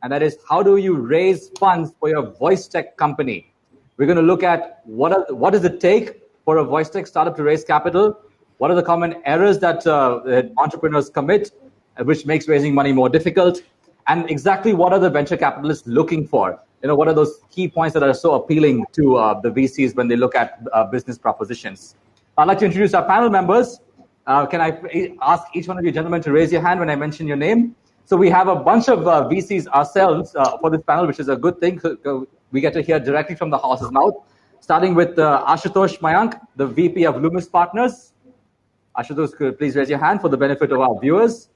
and that is how do you raise funds for your voice tech company? We're going to look at what does it take for a voice tech startup to raise capital? What are the common errors that entrepreneurs commit, which makes raising money more difficult? And exactly what are the venture capitalists looking for? What are those key points that are so appealing to the VCs when they look at business propositions? I'd like to introduce our panel members. Can I ask each one of you gentlemen to raise your hand when I mention your name? So we have a bunch of VCs ourselves for this panel, which is a good thing. We get to hear directly from the horse's mouth, starting with Ashutosh Mayank, the VP of Lumis Partners. Ashutosh, could please raise your hand for the benefit of our viewers.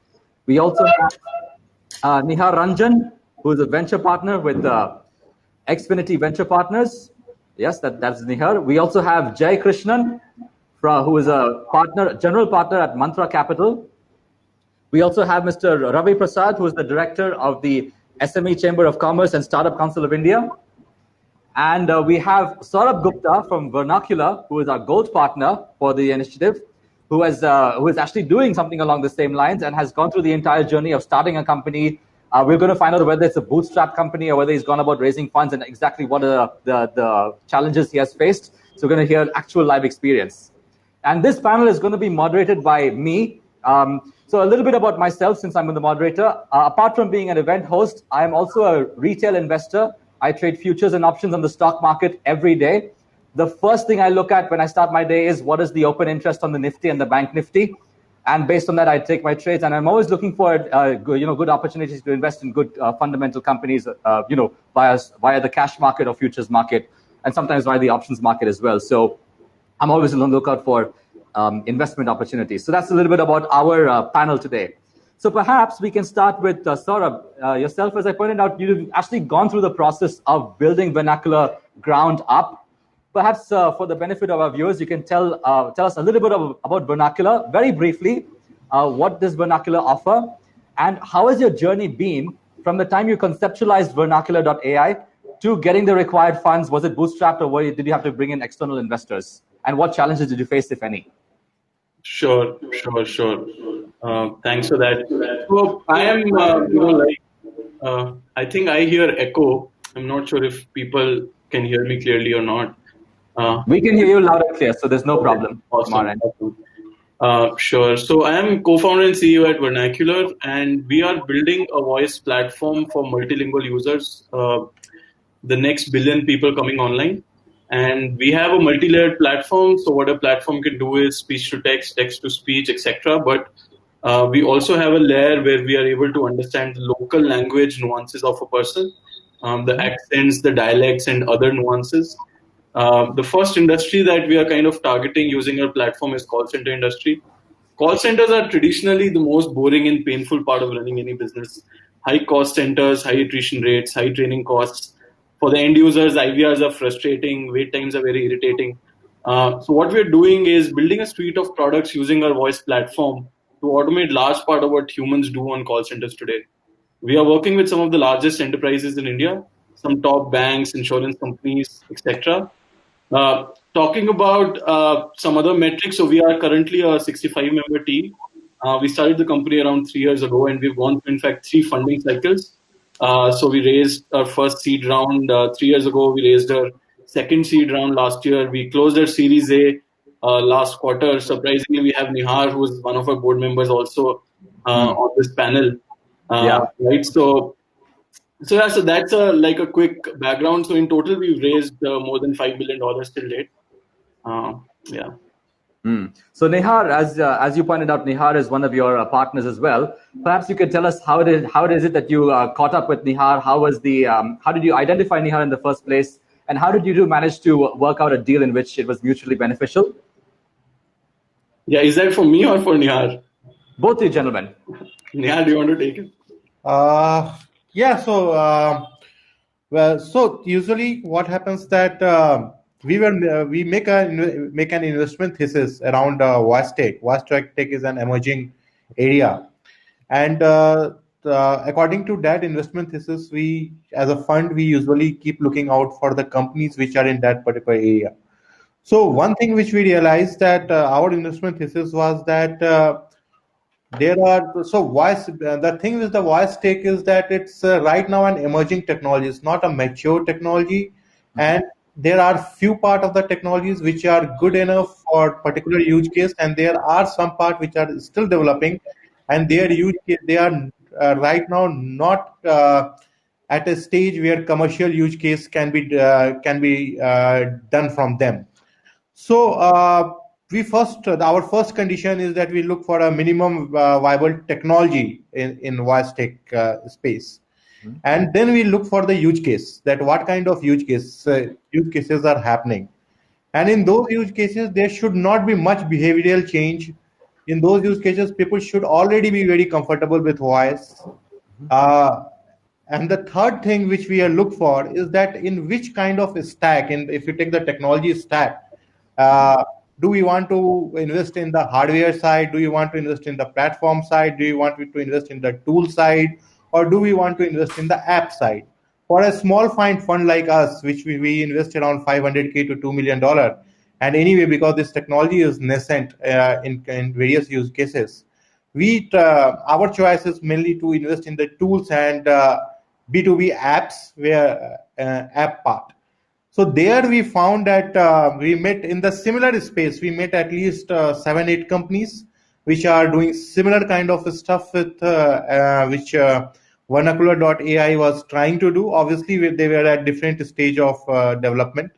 We also have Nihar Ranjan, who is a venture partner with Exfinity Venture Partners. Yes, that's Nihar. We also have Krishnan, who is a general partner at Mantra Capital. We also have Mr. Ravi Prasad, who is the director of the SME Chamber of Commerce and Startup Council of India. And we have Sourabh Gupta from Vernacular, who is our gold partner for the initiative, who is actually doing something along the same lines and has gone through the entire journey of starting a company. We're going to find out whether it's a bootstrap company or whether he's gone about raising funds and exactly what are the challenges he has faced. So we're going to hear actual live experience. And this panel is going to be moderated by me. So a little bit about myself, since I'm the moderator. Apart from being an event host, I am also a retail investor. I trade futures and options on the stock market every day. The first thing I look at when I start my day is what is the open interest on the Nifty and the Bank Nifty. And based on that, I take my trades. And I'm always looking for good opportunities to invest in good fundamental companies, via the cash market or futures market, and sometimes via the options market as well. So I'm always on the lookout for investment opportunities. So that's a little bit about our panel today. So perhaps we can start with Sourabh. Yourself, as I pointed out, you've actually gone through the process of building Vernacular ground up. Perhaps for the benefit of our viewers, you can tell us a little bit about Vernacular, very briefly. What does Vernacular offer? And how has your journey been from the time you conceptualized Vernacular.ai to getting the required funds? Was it bootstrapped, or did you have to bring in external investors? And what challenges did you face, if any? Sure. Thanks for that. So I am, I think I hear echo. I'm not sure if people can hear me clearly or not. We can hear you loud and clear, so there's no problem. Awesome. Sure. So I am co-founder and CEO at Vernacular, and we are building a voice platform for multilingual users, the next billion people coming online. And we have a multi-layered platform. So what a platform can do is speech to text, text to speech, etc. But we also have a layer where we are able to understand the local language nuances of a person, the accents, the dialects, and other nuances. The first industry that we are kind of targeting using our platform is call center industry. Call centers are traditionally the most boring and painful part of running any business. High cost centers, high attrition rates, high training costs. For the end users, IVRs are frustrating, wait times are very irritating. So what we're doing is building a suite of products using our voice platform to automate large part of what humans do on call centers today. We are working with some of the largest enterprises in India, some top banks, insurance companies, etc. Talking about some other metrics, so we are currently a 65-member team. We started the company around 3 years ago, and we've gone through, in fact, 3 funding cycles. So we raised our first seed round 3 years ago. We raised our second seed round last year. We closed our Series A last quarter. Surprisingly, we have Nihar, who is one of our board members, also on this panel. Right. So that's a quick background. So in total, we've raised more than $5 billion till date. So Nihar, as you pointed out, Nihar is one of your partners as well. Perhaps you could tell us how is it that you caught up with Nihar? How did you identify Nihar in the first place? And how did you manage to work out a deal in which it was mutually beneficial? Yeah, is that for me or for Nihar? Both you gentlemen. Nihar, do you want to take it? So usually what happens that we make an investment thesis around voice tech. Voice tech is an emerging area, and according to that investment thesis, we as a fund we usually keep looking out for the companies which are in that particular area. So one thing which we realized that our investment thesis was that Voice. The thing with the voice tech is that it's right now an emerging technology. It's not a mature technology, and there are few part of the technologies which are good enough for particular use case, and there are some part which are still developing, and their use case, they are right now not at a stage where commercial use case can be done from them. So our first condition is that we look for a minimum viable technology in voice tech space, and then we look for the use case. That what kind of use cases are happening, and in those use cases there should not be much behavioral change. In those use cases, people should already be very comfortable with voice. Uh, and the third thing which we look for is that in which kind of stack, and if you take the technology stack, uh, do we want to invest in the hardware side? Do you want to invest in the platform side? Do you want to invest in the tool side? Or do we want to invest in the app side? For a small fund like us, which we invest around 500K to $2 million, and anyway, because this technology is nascent in various use cases, our choice is mainly to invest in the tools and B2B apps, where app part. So there we found that we met in the similar space. We met at least 7, 8 companies which are doing similar kind of stuff with which Vernacular.ai was trying to do. Obviously, they were at different stage of development.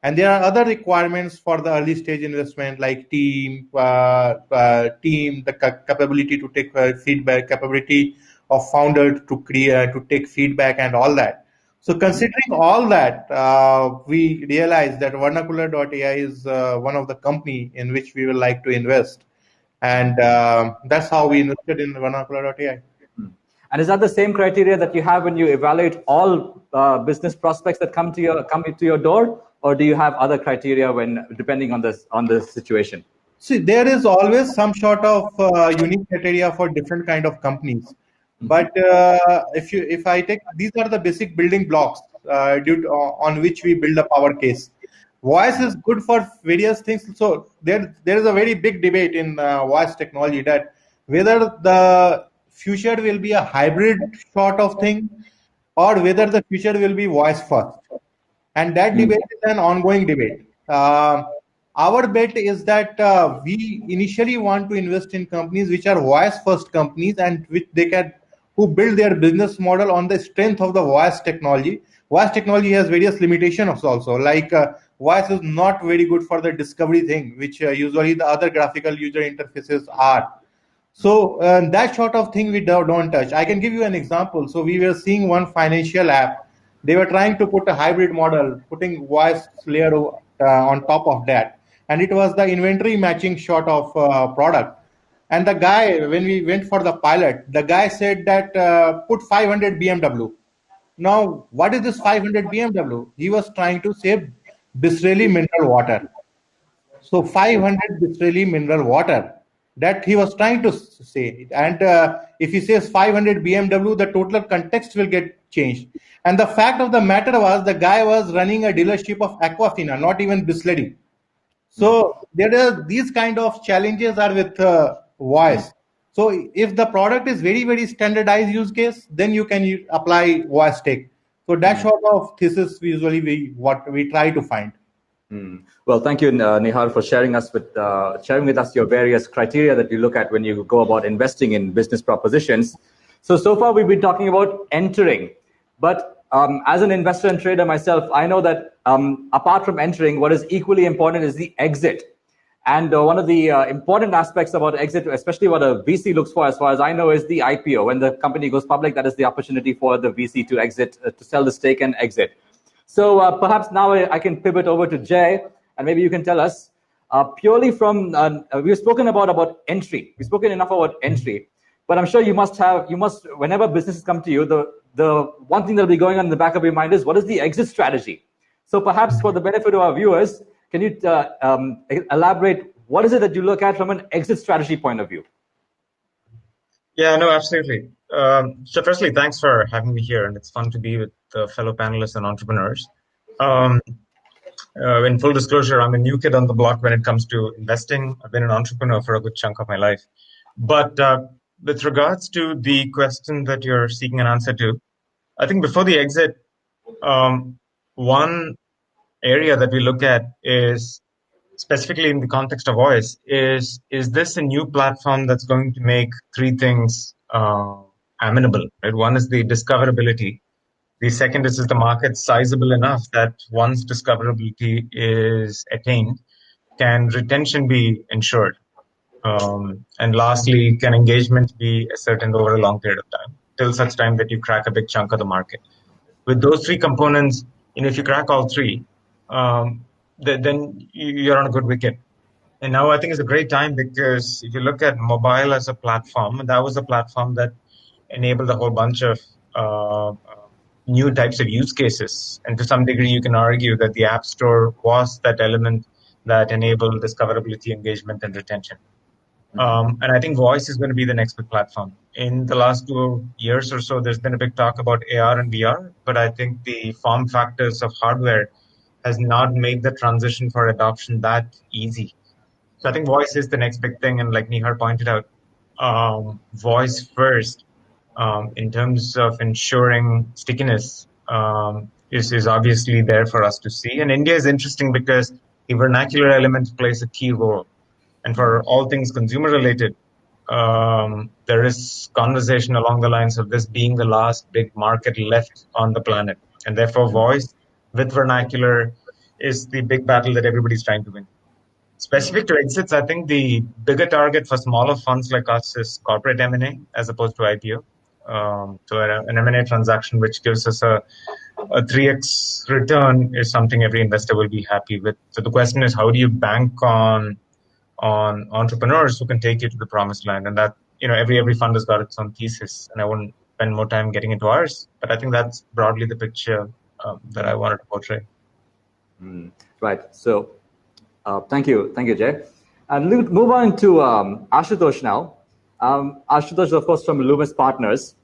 And there are other requirements for the early stage investment, like the capability to take feedback, capability of founder to create, to take feedback, and all that. So considering all that, we realized that Vernacular.ai is one of the company in which we would like to invest, and that's how we invested in Vernacular.ai. And is that the same criteria that you have when you evaluate all business prospects that come to your door, or do you have other criteria when depending on the situation? See, there is always some sort of unique criteria for different kind of companies. But if I take, these are the basic building blocks on which we build a power case. Voice is good for various things. So there is a very big debate in voice technology that whether the future will be a hybrid sort of thing, or whether the future will be voice first. And that debate is an ongoing debate. Our bet is that we initially want to invest in companies which are voice first companies, and which who build their business model on the strength of the voice technology. Voice technology has various limitations also, like voice is not very good for the discovery thing, which usually the other graphical user interfaces are. So that sort of thing we don't touch. I can give you an example. So we were seeing one financial app. They were trying to put a hybrid model, putting voice layer on top of that, and it was the inventory matching sort of product. And the guy, when we went for the pilot, the guy said that put 500 BMW. Now, what is this 500 BMW? He was trying to save Bisraeli mineral water. So 500 Bisraeli mineral water, that he was trying to say. And if he says 500 BMW, the total context will get changed. And the fact of the matter was, the guy was running a dealership of Aquafina, not even Bisleri. So there are these kind of challenges are with voice. So if the product is very, very standardized use case, then you can apply voice tech. So that sort of thesis usually what we try to find. Well, thank you, Nihar, for sharing with us your various criteria that you look at when you go about investing in business propositions. So far we've been talking about entering, but as an investor and trader myself, I know that apart from entering, what is equally important is the exit. And one of the important aspects about exit, especially what a VC looks for, as far as I know, is the IPO. When the company goes public, that is the opportunity for the VC to exit, to sell the stake and exit. So perhaps now I can pivot over to Jay, and maybe you can tell us purely from we've spoken about entry. We've spoken enough about entry, but I'm sure you must whenever businesses come to you, the one thing that'll be going on in the back of your mind is, what is the exit strategy? So perhaps for the benefit of our viewers, can you elaborate what is it that you look at from an exit strategy point of view? Yeah, no, absolutely. So firstly, thanks for having me here, and it's fun to be with fellow panelists and entrepreneurs. In full disclosure, I'm a new kid on the block when it comes to investing. I've been an entrepreneur for a good chunk of my life. But with regards to the question that you're seeking an answer to, I think before the exit, one area that we look at is specifically in the context of voice is this a new platform that's going to make three things amenable, right? One is the discoverability. The second is the market sizable enough that once discoverability is attained, can retention be ensured? And lastly, can engagement be ascertained over a long period of time, till such time that you crack a big chunk of the market? With those three components, if you crack all three, then you're on a good wicket. And now I think it's a great time because if you look at mobile as a platform, that was a platform that enabled a whole bunch of new types of use cases. And to some degree, you can argue that the App Store was that element that enabled discoverability, engagement, and retention. And I think voice is going to be the next big platform. In the last 2 years or so, there's been a big talk about AR and VR, but I think the form factors of hardware has not made the transition for adoption that easy. So I think voice is the next big thing. And like Nihar pointed out, voice first in terms of ensuring stickiness is obviously there for us to see. And India is interesting because the vernacular element plays a key role. And for all things consumer related, there is conversation along the lines of this being the last big market left on the planet. And therefore, voice with vernacular is the big battle that everybody's trying to win. Specific to exits, I think the bigger target for smaller funds like us is corporate M&A as opposed to IPO. So an M&A transaction which gives us a 3x return is something every investor will be happy with. So the question is, how do you bank on entrepreneurs who can take you to the promised land? And that, every fund has got its own thesis, and I wouldn't spend more time getting into ours, but I think that's broadly the picture that I wanted to portray. Right. So thank you, Jay. And we'll move on to Ashutosh now. Ashutosh, of course, from Lumis Partners.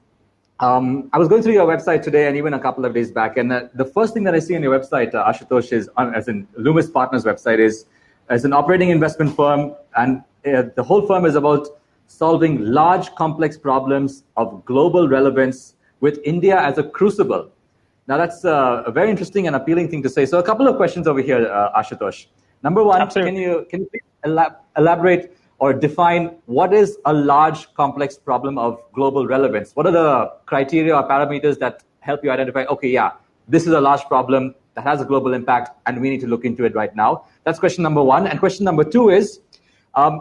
I was going through your website today and even a couple of days back, and the first thing that I see on your website, Ashutosh, is as in Lumis Partners website, is as an operating investment firm, and the whole firm is about solving large, complex problems of global relevance with India as a crucible. Now, that's a very interesting and appealing thing to say. So a couple of questions over here, Ashutosh. Number one, Absolutely. can you please elaborate or define what is a large, complex problem of global relevance? What are the criteria or parameters that help you identify, okay, yeah, this is a large problem that has a global impact, and we need to look into it right now? That's question number one. And question number two is,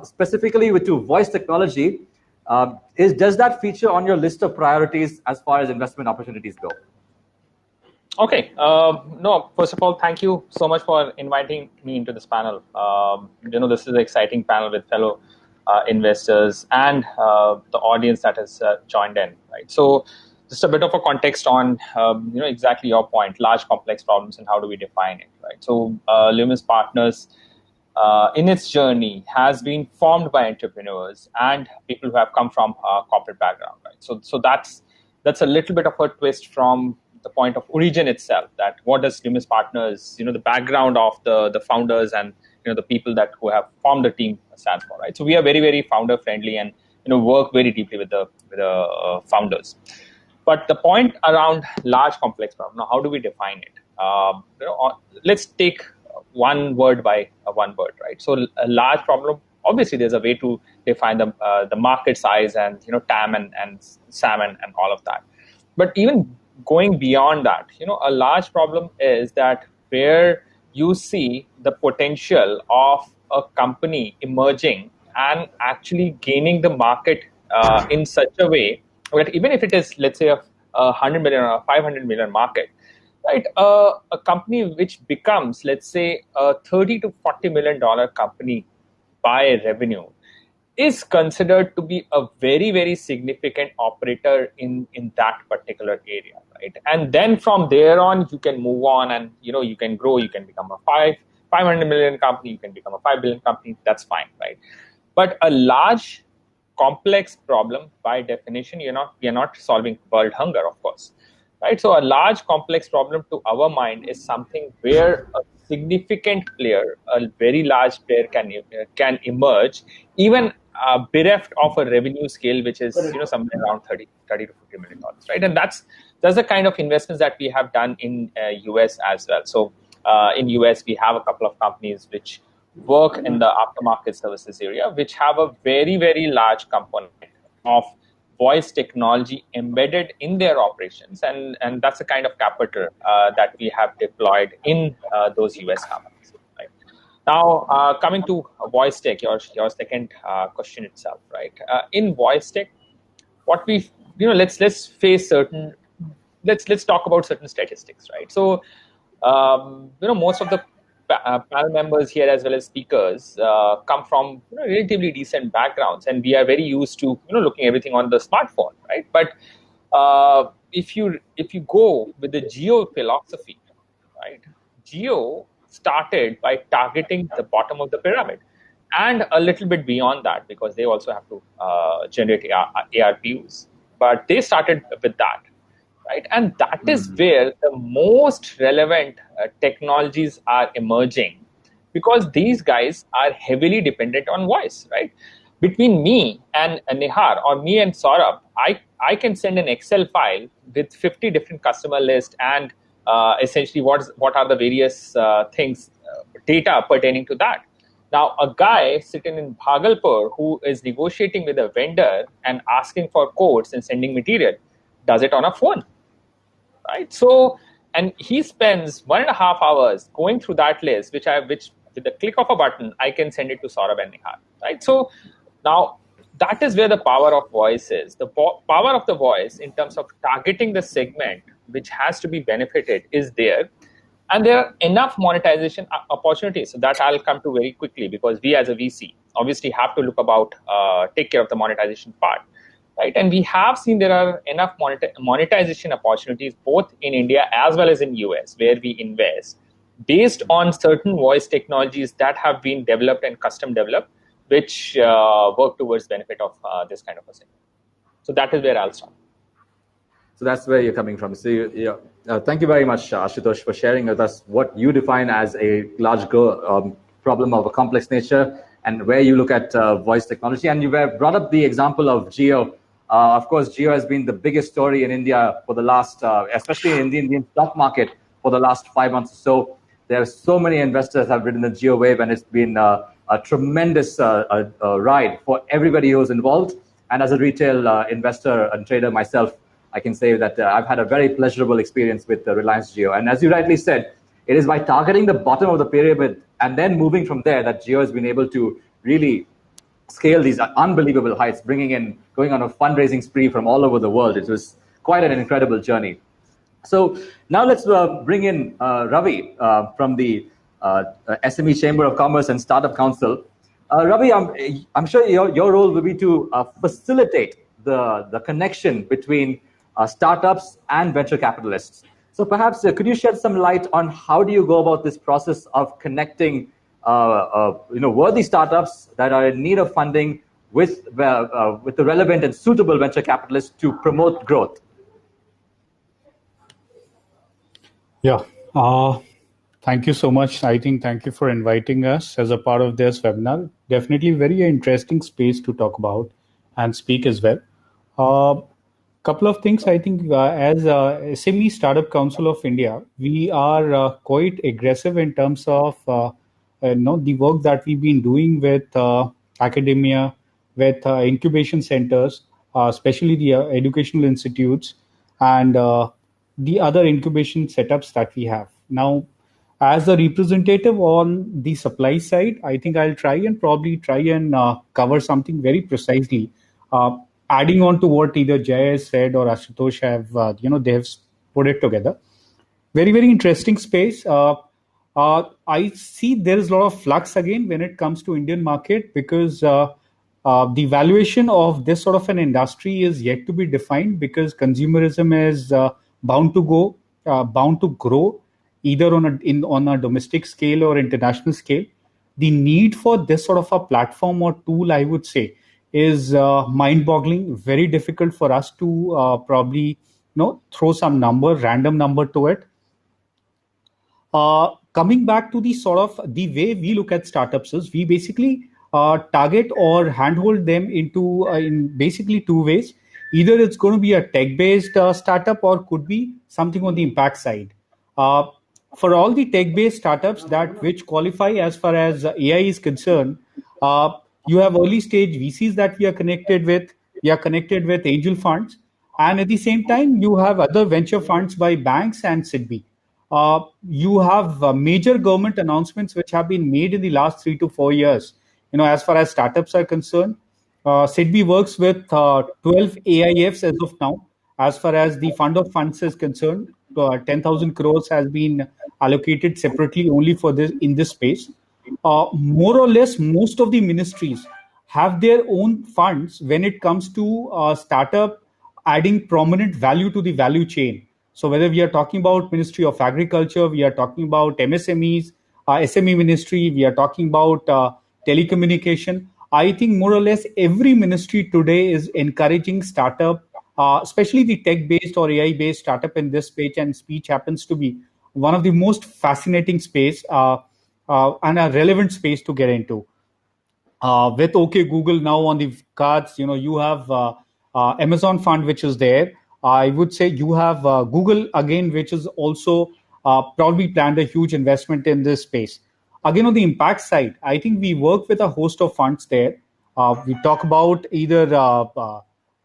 specifically to voice technology, does that feature on your list of priorities as far as investment opportunities go? Okay. No, first of all, thank you so much for inviting me into this panel. This is an exciting panel with fellow investors and the audience that has joined in. Right. So, just a bit of a context on exactly your point: large, complex problems, and how do we define it? Right. So, Lumis Partners, in its journey, has been formed by entrepreneurs and people who have come from a corporate background. Right. So that's a little bit of a twist from the point of origin itself, that what does Lumis Partners, the background of the founders and the people who have formed the team stand for, right? So we are very, very founder friendly and work very deeply with the founders. But the point around large complex problem, now how do we define it? Let's take one word by one word, right? So a large problem, obviously there's a way to define the market size and TAM and SAM and all of that. But even going beyond that, a large problem is that where you see the potential of a company emerging and actually gaining the market in such a way that even if it is, let's say, a 100 million or a 500 million market, right? A company which becomes, let's say, a $30 to $40 million company by revenue is considered to be a very, very significant operator in that particular area, right? And then from there on, you can move on and, you can grow, you can become a 500 million company, you can become a 5 billion company, that's fine, right? But a large, complex problem, by definition, you're not solving world hunger, of course, right? So a large, complex problem to our mind is something where a significant player, a very large player can emerge, even bereft of a revenue scale which is somewhere around 30 to $50 million, right? And that's the kind of investments that we have done in US as well. So in US we have a couple of companies which work in the aftermarket services area, which have a very, very large component of voice technology embedded in their operations, and that's the kind of capital that we have deployed in those US companies. Right? Now, coming to voice tech, your second question itself, right? In voice tech, what we let's talk about certain statistics, right? So most of the panel members here as well as speakers come from relatively decent backgrounds, and we are very used to looking everything on the smartphone, right? But if you go with the geo philosophy, right? Geo started by targeting the bottom of the pyramid and a little bit beyond that, because they also have to generate ARPUs. But they started with that, right? And that is where the most relevant technologies are emerging, because these guys are heavily dependent on voice, right? Between me and Nihar, or me and Sourabh, I can send an Excel file with 50 different customer lists and essentially what are the various things, data pertaining to that. Now, a guy sitting in Bhagalpur who is negotiating with a vendor and asking for quotes and sending material does it on a phone, right? So, and he spends 1.5 hours going through that list, which with the click of a button, I can send it to Sourabh and Nihar, right? So now that is where the power of voice is. The power of the voice in terms of targeting the segment which has to be benefited is there. And there are enough monetization opportunities. So that I'll come to very quickly, because we as a VC obviously have to take care of the monetization part, right? And we have seen there are enough monetization opportunities both in India as well as in US, where we invest based on certain voice technologies that have been developed and custom developed, which work towards benefit of this kind of a segment. So that is where I'll start. So that's where you're coming from. So thank you very much, Ashutosh, for sharing with us what you define as a large problem of a complex nature, and where you look at voice technology. And you brought up the example of Jio. Of course, Jio has been the biggest story in India for the last, especially in the Indian stock market, for the last 5 months or so. There are so many investors have ridden the Jio wave, and it's been a tremendous ride for everybody who's involved. And as a retail investor and trader myself, I can say that I've had a very pleasurable experience with Reliance Jio. And as you rightly said, it is by targeting the bottom of the pyramid and then moving from there that Jio has been able to really scale these unbelievable heights, going on a fundraising spree from all over the world. It was quite an incredible journey. So now let's bring in Ravi from the SME Chamber of Commerce and Startup Council. Ravi, I'm sure your role will be to facilitate the connection between startups and venture capitalists. So perhaps could you shed some light on how do you go about this process of connecting worthy startups that are in need of funding with the relevant and suitable venture capitalists to promote growth? Yeah. Thank you so much. I think thank you for inviting us as a part of this webinar. Definitely very interesting space to talk about and speak as well. Couple of things. I think as SME Startup Council of India, we are quite aggressive in terms of the work that we've been doing with academia, with incubation centers, especially the educational institutes, and the other incubation setups that we have. Now, as a representative on the supply side, I think I'll try and cover something very precisely. Adding on to what either Jay has said or Ashutosh have, they have put it together. Very, very interesting space. I see there is a lot of flux again when it comes to Indian market, because the valuation of this sort of an industry is yet to be defined, because consumerism is bound to grow either on a domestic scale or international scale. The need for this sort of a platform or tool, I would say, is mind-boggling. Very difficult for us to probably throw some random number to it. Coming back to the sort of the way we look at startups is we basically target or handhold them into in basically two ways. Either it's going to be a tech-based startup, or could be something on the impact side. Uh, for all the tech-based startups that which qualify as far as AI is concerned, uh, you have early stage VCs that we are connected with. We are connected with angel funds, and at the same time, you have other venture funds by banks and SIDBI. You have major government announcements which have been made in the last 3 to 4 years. As far as startups are concerned, SIDBI works with 12 AIFs as of now. As far as the fund of funds is concerned, 10,000 crores has been allocated separately only for this in this space. More or less, most of the ministries have their own funds when it comes to startup adding prominent value to the value chain. So whether we are talking about Ministry of Agriculture, we are talking about MSMEs, SME Ministry, we are talking about telecommunication. I think more or less every ministry today is encouraging startup, especially the tech-based or AI-based startup in this space, and speech happens to be one of the most fascinating space and a relevant space to get into. With OK Google now on the cards, you have Amazon Fund, which is there. I would say you have Google again, which is also probably planned a huge investment in this space. Again, on the impact side, I think we work with a host of funds there. We talk about either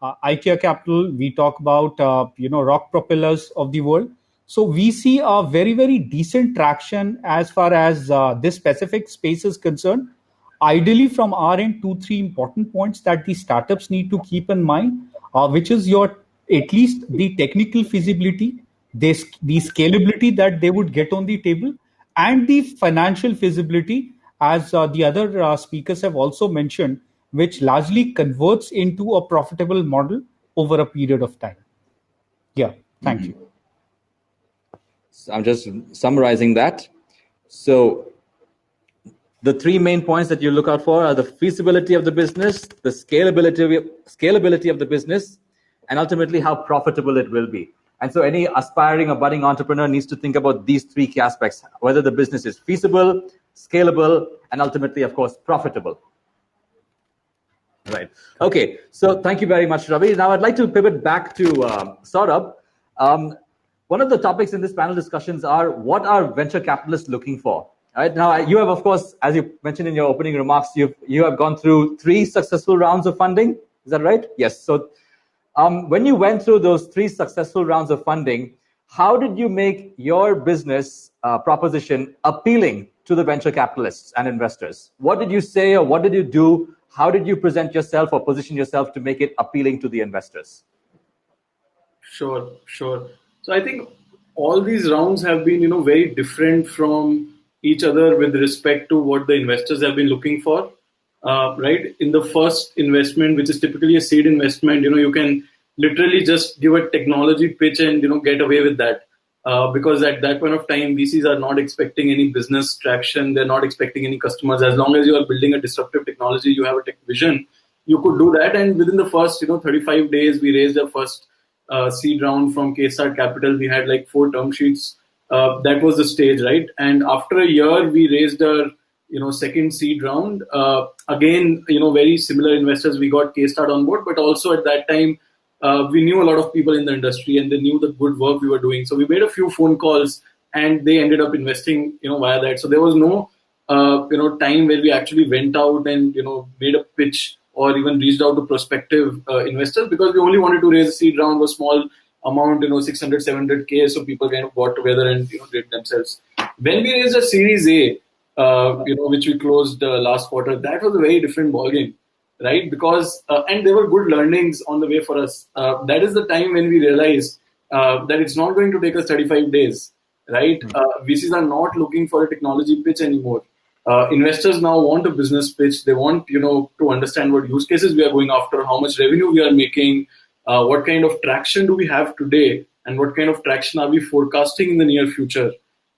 IKEA Capital, we talk about rock propellers of the world. So we see a very, very decent traction as far as this specific space is concerned. Ideally, from our end, 2, 3 important points that the startups need to keep in mind, which is your at least the technical feasibility, the scalability that they would get on the table, and the financial feasibility, as the other speakers have also mentioned, which largely converts into a profitable model over a period of time. Yeah, thank you. So I'm just summarizing that. So the 3 main points that you look out for are the feasibility of the business, the scalability of the business, and ultimately how profitable it will be. And so any aspiring or budding entrepreneur needs to think about these 3 key aspects, whether the business is feasible, scalable, and ultimately, of course, profitable. Right. Okay. So thank you very much, Ravi. Now I'd like to pivot back to Sourabh. One of the topics in this panel discussions are what are venture capitalists looking for? Right now, you have, of course, as you mentioned in your opening remarks, you have gone through 3 successful rounds of funding. Is that right? Yes. So when you went through those 3 successful rounds of funding, how did you make your business proposition appealing to the venture capitalists and investors? What did you say, or what did you do? How did you present yourself or position yourself to make it appealing to the investors? Sure. So I think all these rounds have been, very different from each other with respect to what the investors have been looking for. Right? In the first investment, which is typically a seed investment, you can literally just give a technology pitch and, get away with that. Because at that point of time, VCs are not expecting any business traction. They're not expecting any customers. As long as you are building a disruptive technology, you have a tech vision, you could do that. And within the first, 35 days, we raised our first seed round from K-Start Capital. We had like 4 term sheets. That was the stage, right? And after a year, we raised our, second seed round. Again, very similar investors. We got K-Start on board, but also at that time, we knew a lot of people in the industry and they knew the good work we were doing. So we made a few phone calls and they ended up investing, via that. So there was no, time where we actually went out and, made a pitch or even reached out to prospective investors, because we only wanted to raise a seed round, a small amount, 600, 700K. So people kind of got together and, did themselves. When we raised a Series A, which we closed last quarter, that was a very different ballgame, right? Because, and there were good learnings on the way for us. That is the time when we realized that it's not going to take us 35 days, right? VCs are not looking for a technology pitch anymore. Investors now want a business pitch. They want, to understand what use cases we are going after, how much revenue we are making, what kind of traction do we have today, and what kind of traction are we forecasting in the near future,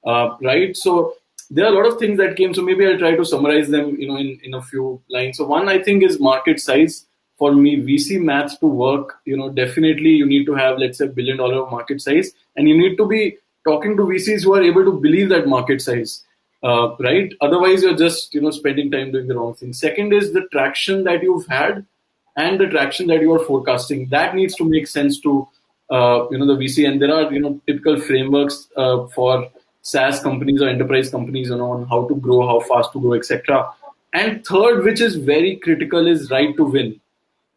right? So there are a lot of things that came. So maybe I'll try to summarize them, in a few lines. So one, I think, is market size. For me, VC maths to work, definitely you need to have, let's say, $1 billion market size, and you need to be talking to VCs who are able to believe that market size. right? Otherwise, you're just spending time doing the wrong thing. Second is the traction that you've had and the traction that you are forecasting. That needs to make sense to the VC. And there are typical frameworks for SaaS companies or enterprise companies on how to grow, how fast to grow, etc. And third, which is very critical, is right to win.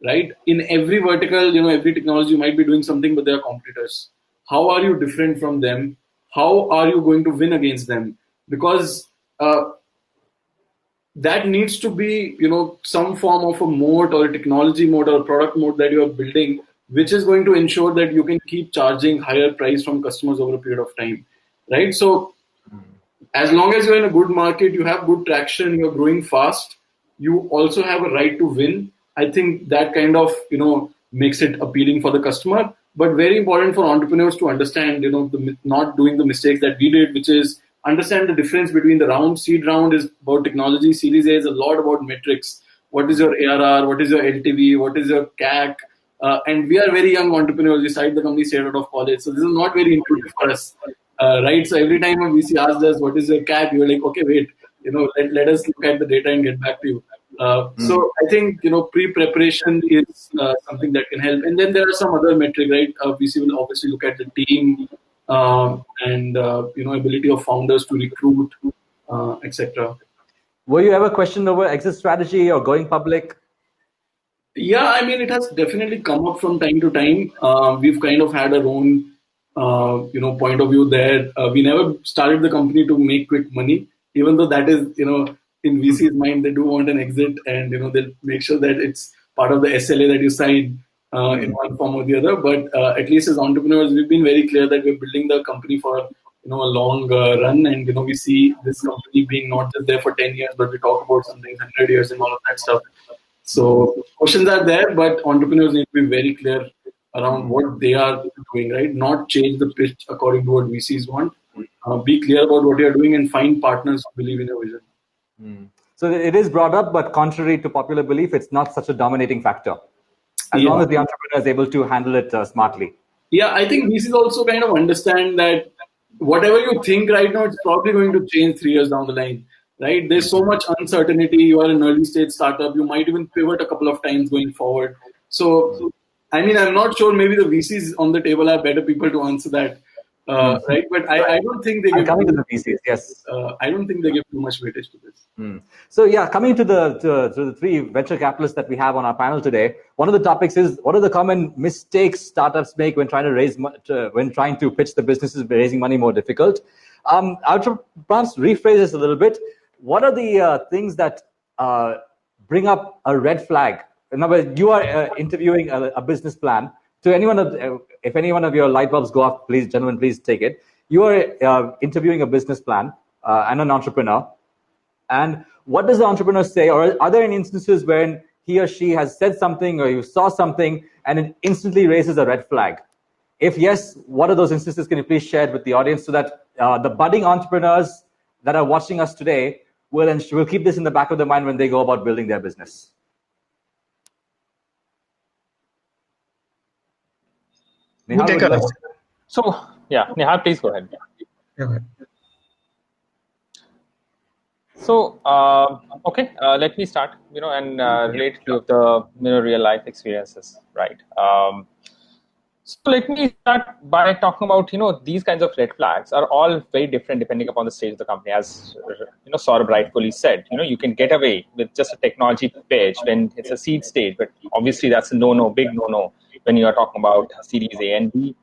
Right? In every vertical, every technology, you might be doing something, but there are competitors. How are you different from them? How are you going to win against them? Because that needs to be, some form of a moat or a technology moat or a product moat that you are building, which is going to ensure that you can keep charging higher price from customers over a period of time, right? So as long as you're in a good market, you have good traction, you're growing fast, you also have a right to win. I think that kind of, makes it appealing for the customer. But very important for entrepreneurs to understand, not doing the mistakes that we did, which is understand the difference between the round. Seed round is about technology. Series A is a lot about metrics. What is your ARR? What is your LTV? What is your CAC? And we are very young entrepreneurs. We started the company straight out of college. So this is not very intuitive for us. Right? So every time a VC asks us, what is your CAC? You're like, okay, wait, let us look at the data and get back to you. So I think, pre-preparation is something that can help. And then there are some other metrics, right? VC will obviously look at the team and, ability of founders to recruit, etc. Were you ever questioned over exit strategy or going public? Yeah, I mean, it has definitely come up from time to time. We've kind of had our own, point of view there. We never started the company to make quick money, even though that is, in VC's mind, they do want an exit, and they'll make sure that it's part of the SLA that you sign in one form or the other. But at least as entrepreneurs, we've been very clear that we're building the company for a long run, and we see this company being not just there for 10 years, but we talk about something 100 years and all of that stuff. So questions are there, but entrepreneurs need to be very clear around what they are doing, right? Not change the pitch according to what VCs want. Be clear about what you're doing and find partners who believe in your vision. So it is brought up, but contrary to popular belief, it's not such a dominating factor. As long as the entrepreneur is able to handle it smartly. Yeah, I think VCs also kind of understand that whatever you think right now, it's probably going to change 3 years down the line. Right? There's so much uncertainty. You are an early stage startup. You might even pivot a couple of times going forward. So, I mean, I'm not sure. Maybe the VCs on the table are better people to answer that, right? But I don't think they give. Coming to the VCs, yes. I don't think they give too much weightage to this. So yeah, coming to the three venture capitalists that we have on our panel today, one of the topics is what are the common mistakes startups make when trying to pitch the businesses, raising money more difficult. I'll perhaps rephrase this a little bit. What are the things that bring up a red flag? In other words, you are interviewing a business plan. To anyone, if any one of your light bulbs go off, please, gentlemen, please take it. You are interviewing a business plan and an entrepreneur. And what does the entrepreneur say? Or are there any instances when he or she has said something or you saw something and it instantly raises a red flag? If yes, what are those instances? Can you please share it with the audience so that the budding entrepreneurs that are watching us today will keep this in the back of their mind when they go about building their business? Nihar, so, yeah, Nihar, please go ahead. So, okay, let me start, and relate to the real life experiences, right? So let me start by talking about, these kinds of red flags are all very different depending upon the stage of the company. As, Sourabh rightfully said, you can get away with just a technology pitch when it's a seed stage, but obviously that's a no-no, big no-no when you are talking about Series A and B.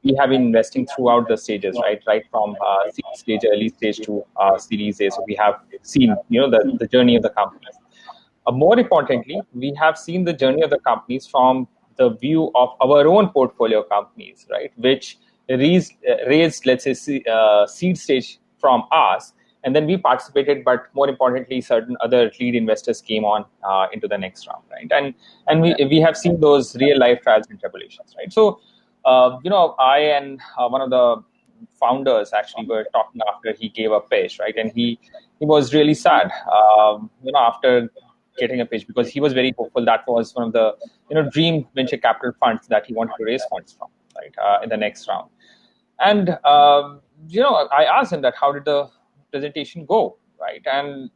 We have been investing throughout the stages, right from seed stage, early stage to Series A. So we have seen, the journey of the companies. More importantly, we have seen the journey of the companies from the view of our own portfolio companies, right, which raised, let's say, seed stage from us, and then we participated. But more importantly, certain other lead investors came on into the next round, right? And we have seen those real life trials and tribulations, right? So, I and one of the founders actually were talking after he gave a pitch, right, and he was really sad, after getting a pitch, because he was very hopeful. That was one of the dream venture capital funds that he wanted to raise funds from, right, in the next round. And I asked him that how did the presentation go, right? And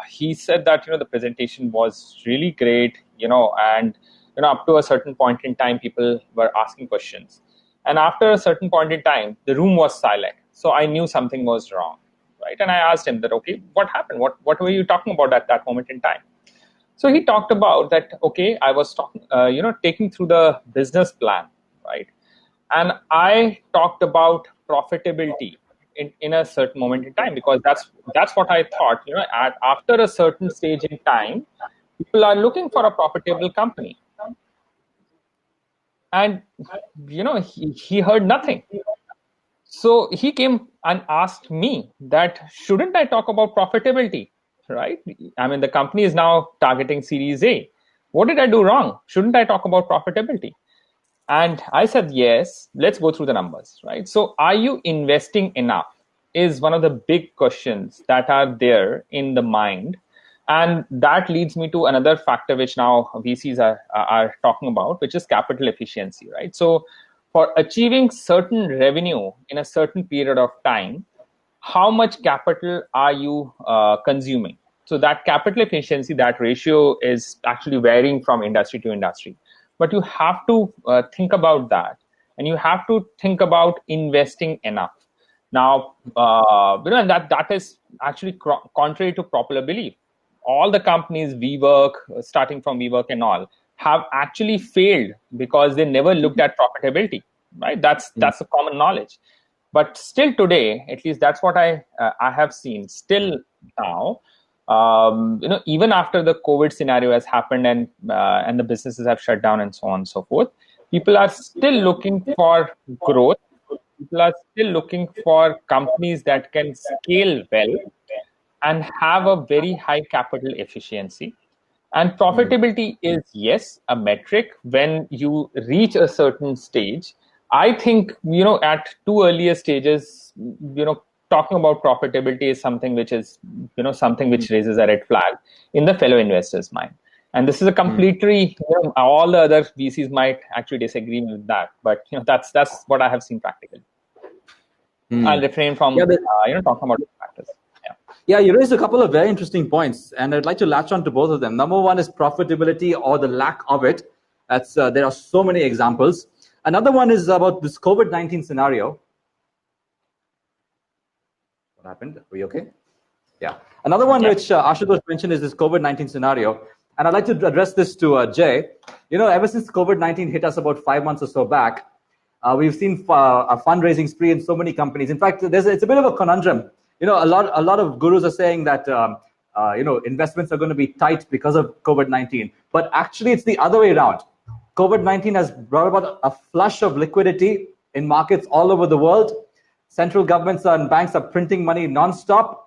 he said that the presentation was really great, and up to a certain point in time, people were asking questions, and after a certain point in time, the room was silent. So I knew something was wrong, right? And I asked him that, okay, what happened? What were you talking about at that moment in time? So he talked about that, okay, I was talking, taking through the business plan, right? And I talked about profitability in a certain moment in time, because that's what I thought, after a certain stage in time, people are looking for a profitable company. And, he heard nothing. So he came and asked me that, shouldn't I talk about profitability, right? I mean, the company is now targeting Series A. What did I do wrong? Shouldn't I talk about profitability? And I said, yes, let's go through the numbers, right? So are you investing enough is one of the big questions that are there in the mind. And that leads me to another factor which now VCs are talking about, which is capital efficiency, right? So for achieving certain revenue in a certain period of time, how much capital are you consuming? So that capital efficiency, that ratio is actually varying from industry to industry. But you have to think about that, and you have to think about investing enough. Now, and that is actually contrary to popular belief. All the companies WeWork, starting from WeWork and all, have actually failed because they never looked at profitability, right? That's the common knowledge. But still today, at least that's what I have seen. Still now, even after the COVID scenario has happened and the businesses have shut down and so on and so forth, people are still looking for growth. People are still looking for companies that can scale well and have a very high capital efficiency. And profitability is, yes, a metric when you reach a certain stage. I think, at two earlier stages, talking about profitability is something which is, something which raises a red flag in the fellow investors' mind. And this is a completely, all the other VCs might actually disagree with that. But, that's what I have seen practically. I'll refrain from, talking about factors. Yeah, you raised a couple of very interesting points, and I'd like to latch on to both of them. Number one is profitability or the lack of it. That's there are so many examples. Another one is about this COVID-19 scenario. What happened? Are we okay? Yeah. Another one which Ashutosh mentioned is this COVID-19 scenario, and I'd like to address this to Jay. Ever since COVID-19 hit us about 5 months or so back, we've seen a fundraising spree in so many companies. In fact, it's a bit of a conundrum. A lot of gurus are saying that investments are going to be tight because of COVID-19, but actually it's the other way around. COVID-19 has brought about a flush of liquidity in markets all over the world. Central governments and banks are printing money nonstop,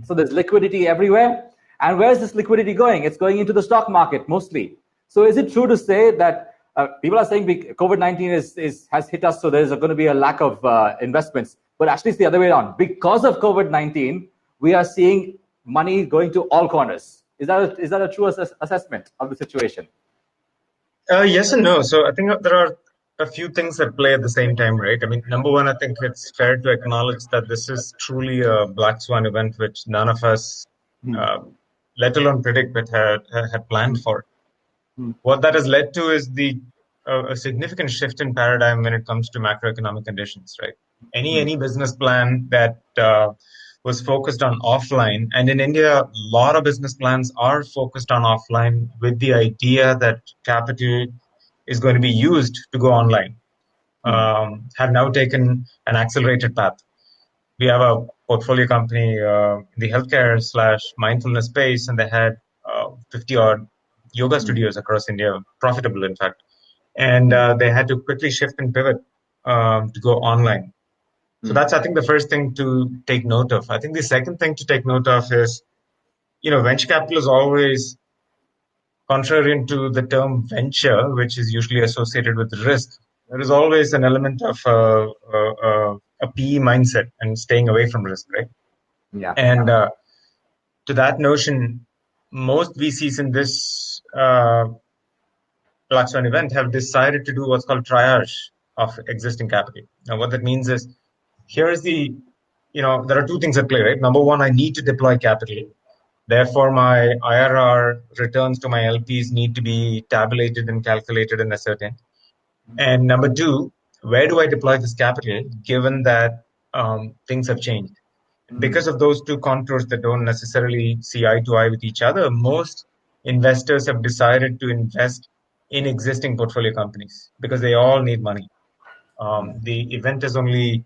so there's liquidity everywhere. And where is this liquidity going? It's going into the stock market mostly. So is it true to say that people are saying COVID-19 has hit us, so there's going to be a lack of investments? But actually, it's the other way around. Because of COVID-19, we are seeing money going to all corners. Is that a true assessment of the situation? Yes and no. So I think there are a few things at play at the same time, right? I mean, number one, I think it's fair to acknowledge that this is truly a black swan event, which none of us, let alone predict, but had planned for. What that has led to is a significant shift in paradigm when it comes to macroeconomic conditions, right? Any business plan that was focused on offline, and in India, a lot of business plans are focused on offline with the idea that capital is going to be used to go online, have now taken an accelerated path. We have a portfolio company in the healthcare/mindfulness space, and they had 50 odd yoga studios across India, profitable in fact. And they had to quickly shift and pivot to go online. So that's, I think, the first thing to take note of. I think the second thing to take note of is, venture capital is always contrarian to the term venture, which is usually associated with risk. There is always an element of a PE mindset and staying away from risk, right? Yeah. And to that notion, most VCs in this black swan event have decided to do what's called triage of existing capital. Now, what that means is, here is the there are two things at play, right? Number one, I need to deploy capital. Therefore, my IRR returns to my LPs need to be tabulated and calculated and ascertained. And number two, where do I deploy this capital given that things have changed? Because of those two contours that don't necessarily see eye to eye with each other, most investors have decided to invest in existing portfolio companies because they all need money. The event has only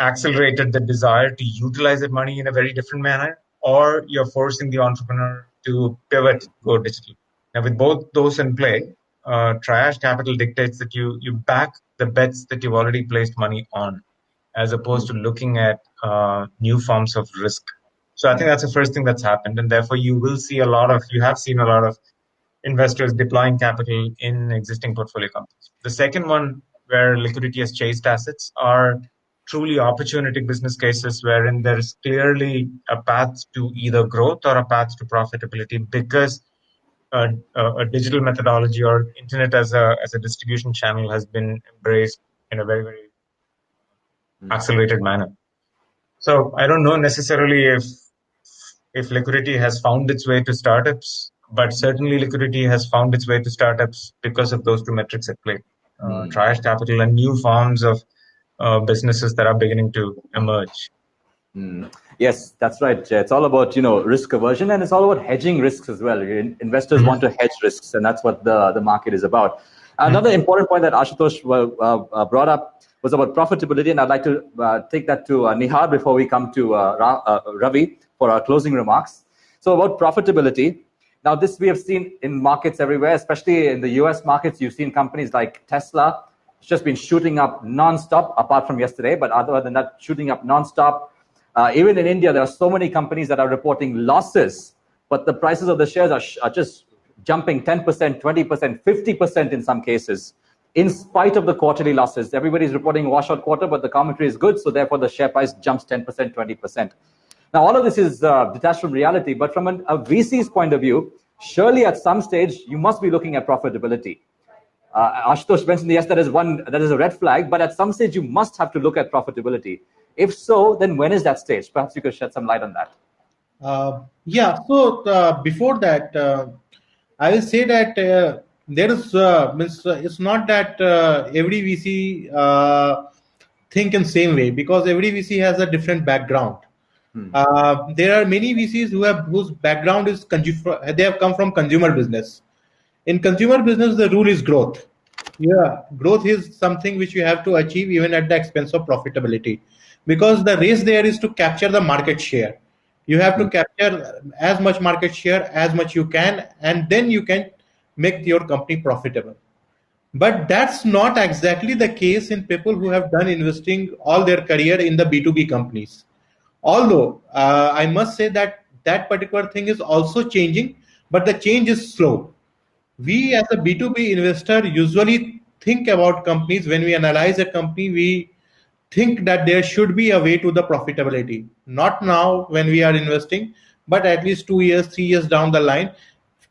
accelerated the desire to utilize that money in a very different manner, or you're forcing the entrepreneur to pivot, go digital. Now, with both those in play, triage capital dictates that you back the bets that you've already placed money on, as opposed to looking at new forms of risk. So I think that's the first thing that's happened, and therefore you have seen a lot of investors deploying capital in existing portfolio companies. The second one, where liquidity has chased assets, are truly opportunistic business cases wherein there is clearly a path to either growth or a path to profitability because a digital methodology or internet as a distribution channel has been embraced in a very, very accelerated manner. So I don't know necessarily if liquidity has found its way to startups, but certainly liquidity has found its way to startups because of those two metrics at play. Triage capital and new forms of businesses that are beginning to emerge. Yes, that's right. It's all about risk aversion, and it's all about hedging risks as well. Investors want to hedge risks, and that's what the market is about. Another important point that Ashutosh brought up was about profitability, and I'd like to take that to Nihar before we come to Ravi for our closing remarks. So about profitability, now this we have seen in markets everywhere, especially in the US markets. You've seen companies like Tesla, it's just been shooting up non-stop, apart from yesterday, but other than that, shooting up non-stop. Even in India, there are so many companies that are reporting losses, but the prices of the shares are just jumping 10%, 20%, 50% in some cases, in spite of the quarterly losses. Everybody's reporting washout quarter, but the commentary is good, so therefore the share price jumps 10%, 20%. Now, all of this is detached from reality, but from a VC's point of view, surely at some stage, you must be looking at profitability. Ashutosh mentioned, yes, that is a red flag, but at some stage, you must have to look at profitability. If so, then when is that stage? Perhaps you could shed some light on that. So before that, I will say that there is it's not that every VC think in same way, because every VC has a different background. There are many VCs whose background is they have come from consumer business. In consumer business, the rule is growth. Growth is something which you have to achieve even at the expense of profitability, because the race there is to capture the market share. You have to capture as much market share as much you can, and then you can make your company profitable. But that's not exactly the case in people who have done investing all their career in the B2B companies. Although I must say that that particular thing is also changing, but the change is slow. We as a B2B investor usually think about companies. When we analyze a company, we think that there should be a way to the profitability. Not now when we are investing, but at least 2 years, 3 years down the line.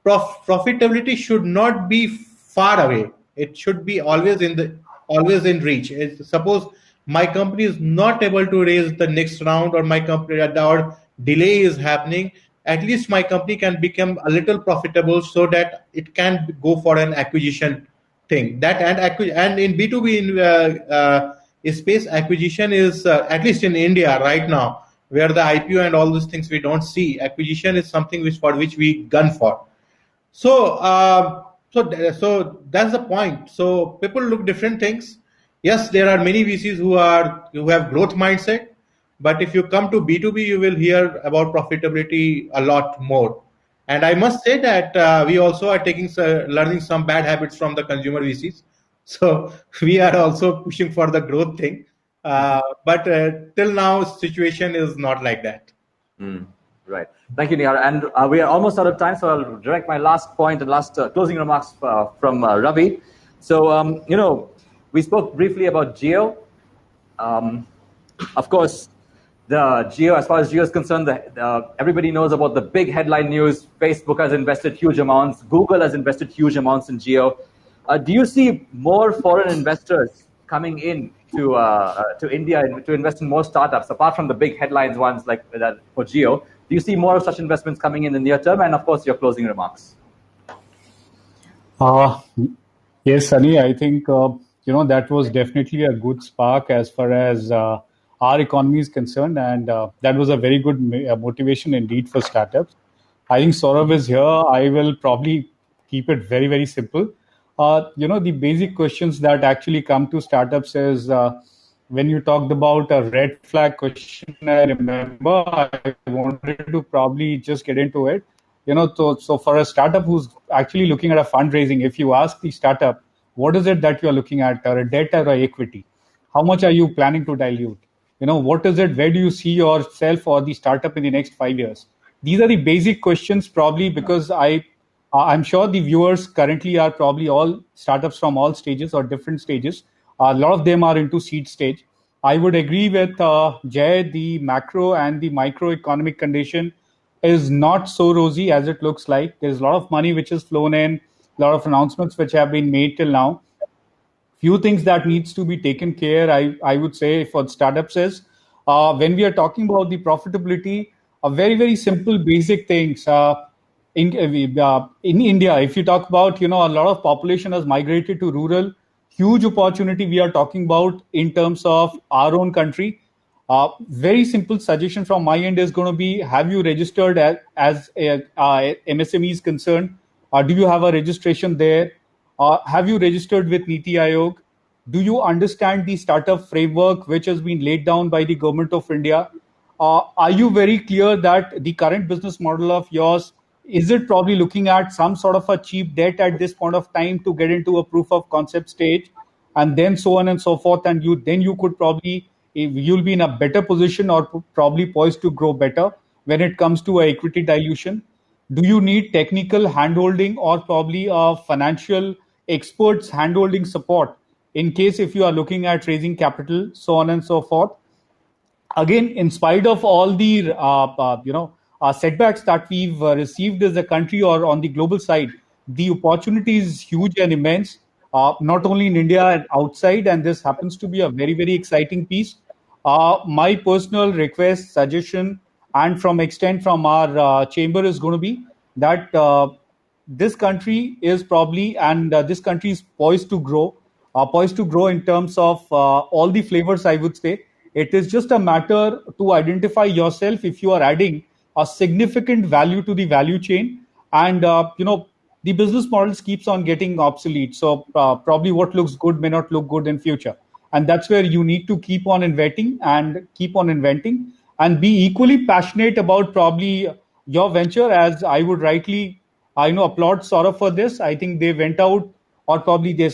Profitability should not be far away. It should be always in reach. Suppose my company is not able to raise the next round, or my company or delay is happening, at least my company can become a little profitable so that it can go for an acquisition thing. And in B2B space, acquisition is at least in India right now, where the IPO and all these things we don't see. Acquisition is something for which we gun for. So that's the point. So people look different things. Yes, there are many VCs who have growth mindset, but if you come to B2B, you will hear about profitability a lot more. And I must say that we also are learning some bad habits from the consumer VCs. So we are also pushing for the growth thing. But till now, situation is not like that. Right. Thank you, Nihar. And we are almost out of time, so I'll direct my last point and last closing remarks from Ravi. So, we spoke briefly about Geo. Of course, the Geo, as far as Geo is concerned, everybody knows about the big headline news. Facebook has invested huge amounts. Google has invested huge amounts in Geo. Do you see more foreign investors coming in to India to invest in more startups, apart from the big headlines ones like that for Geo? Do you see more of such investments coming in the near term? And of course, your closing remarks. Yes, Sunny, I think that was definitely a good spark as far as our economy is concerned, and that was a very good motivation indeed for startups. I think Saurabh is here. I will probably keep it very, very simple. The basic questions that actually come to startups is when you talked about a red flag question, I remember I wanted to probably just get into it. So for a startup who's actually looking at a fundraising, if you ask the startup, what is it that you're looking at, or a debt or a equity? How much are you planning to dilute? What is it? Where do you see yourself or the startup in the next 5 years? These are the basic questions, probably because I'm sure the viewers currently are probably all startups from all stages or different stages. A lot of them are into seed stage. I would agree with Jay. The macro and the microeconomic condition is not so rosy as it looks like. There's a lot of money which has flown in, a lot of announcements which have been made till now. Few things that needs to be taken care, I would say, for startups is when we are talking about the profitability, a very, very simple basic things. In India, if you talk about, a lot of population has migrated to rural, huge opportunity we are talking about in terms of our own country. Very simple suggestion from my end is going to be: have you registered as a MSME is concerned? Do you have a registration there? Have you registered with Niti Aayog? Do you understand the startup framework which has been laid down by the government of India? Are you very clear that the current business model of yours, is it probably looking at some sort of a cheap debt at this point of time to get into a proof of concept stage, and then so on and so forth, and you could probably, you'll be in a better position or probably poised to grow better when it comes to a equity dilution. Do you need technical handholding or probably a financial experts handholding support in case if you are looking at raising capital, so on and so forth? Again, in spite of all the setbacks that we've received as a country or on the global side, the opportunity is huge and immense, not only in India and outside, and this happens to be a very, very exciting piece. My personal request, suggestion, and from extent from our chamber is going to be that this country is probably, and this country is poised to grow in terms of all the flavors, I would say. It is just a matter to identify yourself if you are adding a significant value to the value chain, and the business models keeps on getting obsolete. So probably what looks good may not look good in future, and that's where you need to keep on inventing and keep on inventing, and be equally passionate about probably your venture. As I would rightly, applaud Saurabh for this. I think they went out, or probably they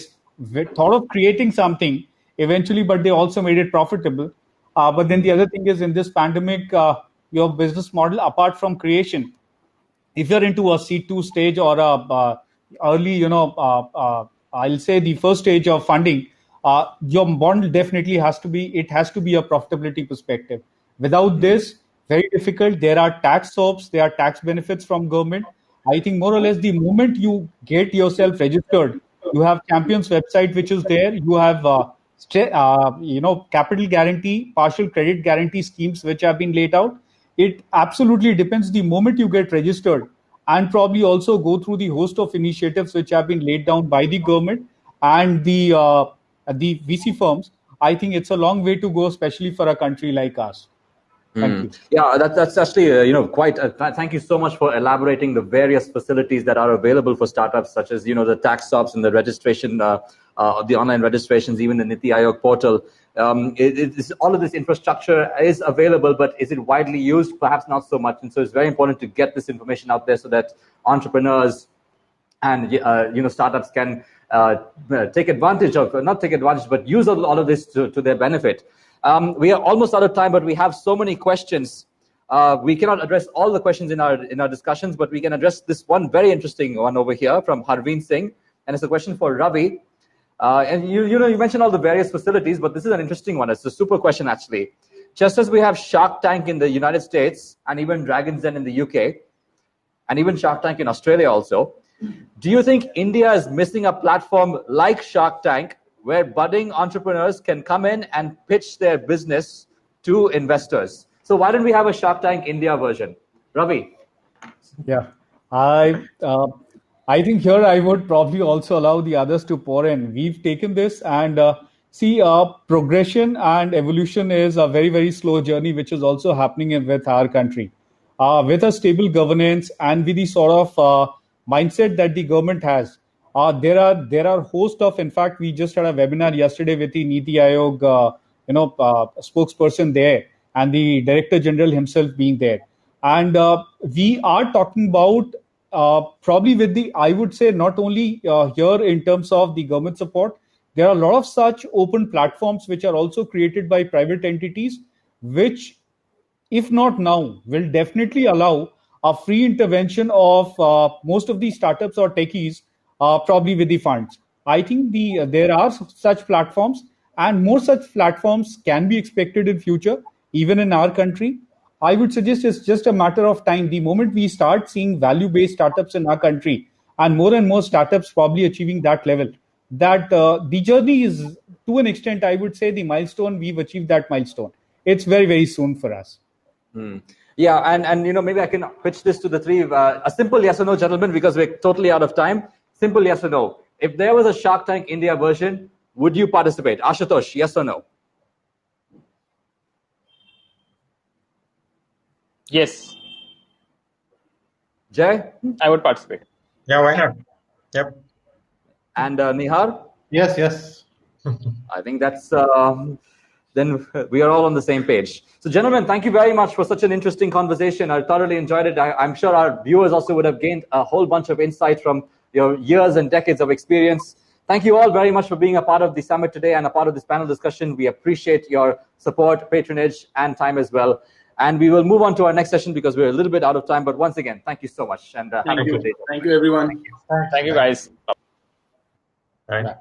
thought of creating something eventually, but they also made it profitable. But then the other thing is, in this pandemic, your business model, apart from creation, if you're into a C2 stage or a early, I'll say the first stage of funding, your model definitely has to be a profitability perspective. Without this, very difficult. There are tax soaps, there are tax benefits from government. I think more or less the moment you get yourself registered, you have Champions website, which is there. You have capital guarantee, partial credit guarantee schemes which have been laid out. It absolutely depends the moment you get registered, and probably also go through the host of initiatives which have been laid down by the government and the VC firms. I think it's a long way to go, especially for a country like us. Thank you. Yeah, that's actually quite. Thank you so much for elaborating the various facilities that are available for startups, such as the tax stops and the registration, the online registrations, even the Niti Aayog portal. All of this infrastructure is available, but is it widely used? Perhaps not so much. And so it's very important to get this information out there so that entrepreneurs and startups can take advantage of, not take advantage, but use all of this to their benefit. We are almost out of time, but we have so many questions. We cannot address all the questions in our discussions, but we can address this one very interesting one over here from Harveen Singh, and it's a question for Ravi. And you mentioned all the various facilities, but this is an interesting one. It's a super question, actually. Just as we have Shark Tank in the United States and even Dragon's Den in the UK, and even Shark Tank in Australia also, do you think India is missing a platform like Shark Tank where budding entrepreneurs can come in and pitch their business to investors. So why don't we have a Shark Tank India version? Ravi. Yeah, I think here I would probably also allow the others to pour in. We've taken this and see progression and evolution is a very, very slow journey, which is also happening with our country. With a stable governance and with the sort of mindset that the government has, there are host of. In fact, we just had a webinar yesterday with the Niti Aayog, spokesperson there, and the Director General himself being there. And we are talking about probably with the, I would say, not only here in terms of the government support, there are a lot of such open platforms which are also created by private entities, which, if not now, will definitely allow a free intervention of most of these startups or techies, probably with the funds. I think there are such platforms, and more such platforms can be expected in future, even in our country. I would suggest it's just a matter of time. The moment we start seeing value-based startups in our country, and more startups probably achieving that level, that the journey is, to an extent, I would say, the milestone. We've achieved that milestone. It's very, very soon for us. Yeah, and maybe I can pitch this to the three. A simple yes or no, gentlemen, because we're totally out of time. Simple yes or no. If there was a Shark Tank India version, would you participate? Ashutosh, yes or no? Yes, Jay? I would participate. Yeah, why not? Yep. And Nihar? Yes. I think that's then we are all on the same page. So, gentlemen, thank you very much for such an interesting conversation. I thoroughly enjoyed it. I'm sure our viewers also would have gained a whole bunch of insight from your years and decades of experience. Thank you all very much for being a part of the summit today and a part of this panel discussion. We appreciate your support, patronage, and time as well. And we will move on to our next session because we're a little bit out of time. But once again, thank you so much. And have a good day. Thank you, everyone. Thank you, guys. Right.